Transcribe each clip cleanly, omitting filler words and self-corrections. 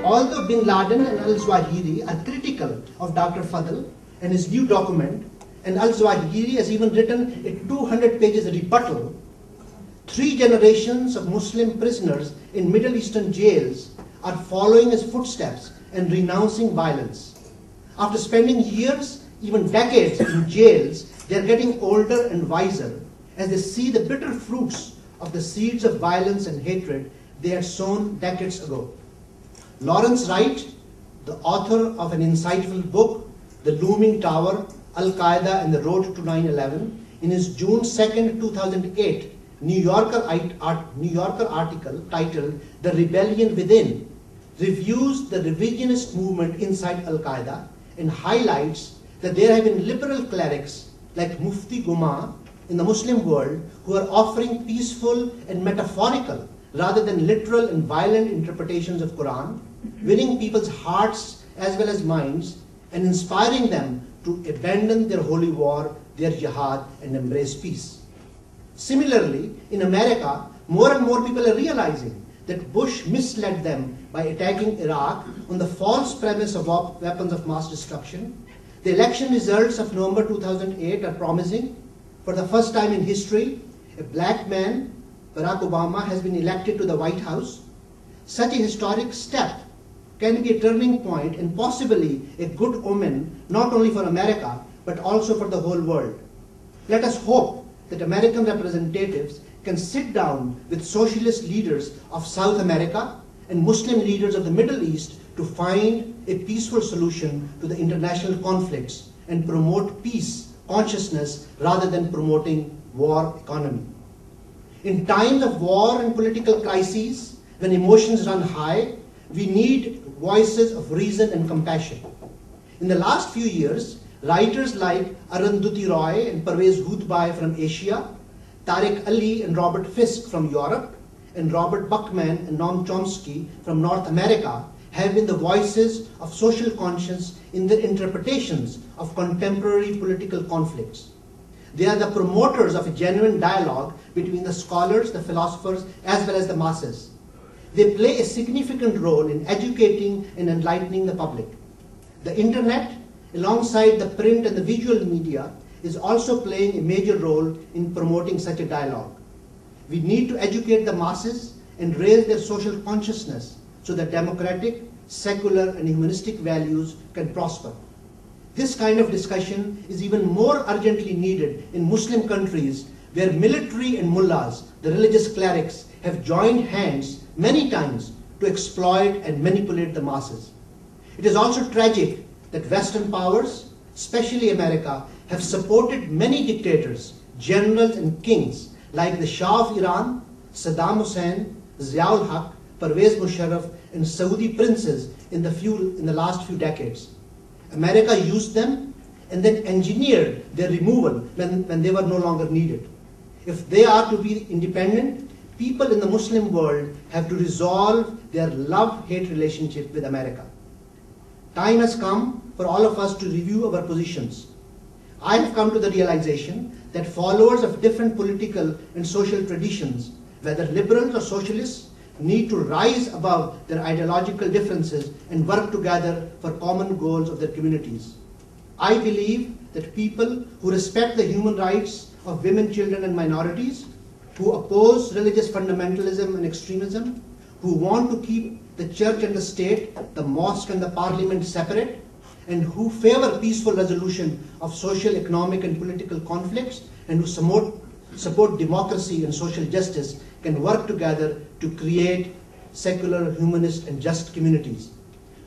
although bin Laden and al-Zawahiri are critical of Dr. Fadl and his new document, and al-Zawahiri has even written a 200 pages rebuttal, 3 generations of Muslim prisoners in Middle Eastern jails are following his footsteps and renouncing violence. After spending years, even decades in jails, they are getting older and wiser as they see the bitter fruits of the seeds of violence and hatred they had sown decades ago. Lawrence Wright, the author of an insightful book, The Looming Tower, Al-Qaeda and the Road to 9/11, in his June 2nd, 2008 New Yorker article titled The Rebellion Within, reviews the revisionist movement inside Al-Qaeda and highlights that there have been liberal clerics like Mufti Guma in the Muslim world who are offering peaceful and metaphorical rather than literal and violent interpretations of Quran, winning people's hearts as well as minds and inspiring them to abandon their holy war, their jihad, and embrace peace. Similarly, in America, more and more people are realizing that Bush misled them by attacking Iraq on the false premise of weapons of mass destruction. The election results of November 2008 are promising. For the first time in history, a black man, Barack Obama, has been elected to the White House. Such a historic step can be a turning point and possibly a good omen not only for America but also for the whole world. Let us hope that American representatives can sit down with socialist leaders of South America and Muslim leaders of the Middle East to find a peaceful solution to the international conflicts and promote peace consciousness rather than promoting war economy. In times of war and political crises, when emotions run high, we need voices of reason and compassion. In the last few years, writers like Arundhati Roy and Parvez Hoodbhai from Asia, Tariq Ali and Robert Fisk from Europe, and Robert Buckman and Noam Chomsky from North America have been the voices of social conscience in their interpretations of contemporary political conflicts. They are the promoters of a genuine dialogue between the scholars, the philosophers, as well as the masses. They play a significant role in educating and enlightening the public. The internet, alongside the print and the visual media, is also playing a major role in promoting such a dialogue. We need to educate the masses and raise their social consciousness so that democratic, secular, and humanistic values can prosper. This kind of discussion is even more urgently needed in Muslim countries where military and mullahs, the religious clerics, have joined hands many times to exploit and manipulate the masses. It is also tragic that Western powers, especially America, have supported many dictators, generals, and kings like the Shah of Iran, Saddam Hussein, Ziaul Haq, Pervez Musharraf, and Saudi princes in the last few decades. America used them and then engineered their removal when they were no longer needed. If they are to be independent, people in the Muslim world have to resolve their love-hate relationship with America. Time has come for all of us to review our positions. I have come to the realization that followers of different political and social traditions, whether liberals or socialists, need to rise above their ideological differences and work together for common goals of their communities. I believe that people who respect the human rights of women, children, and minorities, who oppose religious fundamentalism and extremism, who want to keep the church and the state, the mosque and the parliament separate, and who favor peaceful resolution of social, economic, and political conflicts, and who support democracy and social justice can work together to create secular, humanist, and just communities.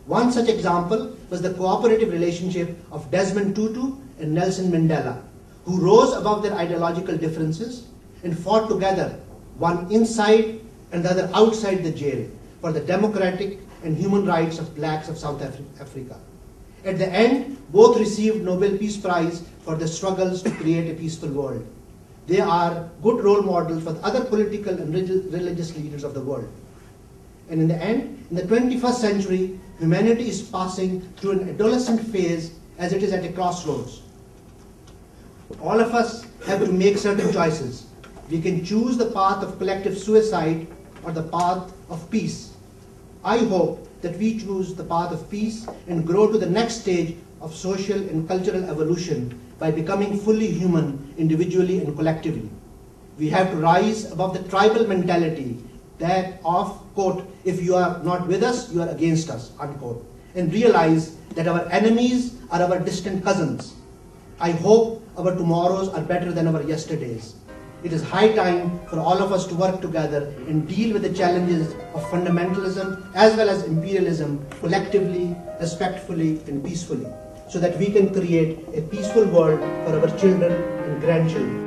One such example was the cooperative relationship of Desmond Tutu and Nelson Mandela, who rose above their ideological differences and fought together, one inside and the other outside the jail, for the democratic and human rights of blacks of South Africa. At the end, both received Nobel Peace Prize for their struggles to create a peaceful world. They are good role models for other political and religious leaders of the world. And in the end, in the 21st century, humanity is passing through an adolescent phase as it is at a crossroads. All of us have to make certain choices. We can choose the path of collective suicide or the path of peace. I hope that we choose the path of peace and grow to the next stage of social and cultural evolution by becoming fully human individually and collectively. We have to rise above the tribal mentality that of, quote, if you are not with us, you are against us, unquote, and realize that our enemies are our distant cousins. I hope our tomorrows are better than our yesterdays. It is high time for all of us to work together and deal with the challenges of fundamentalism as well as imperialism collectively, respectfully, and peacefully, so that we can create a peaceful world for our children and grandchildren.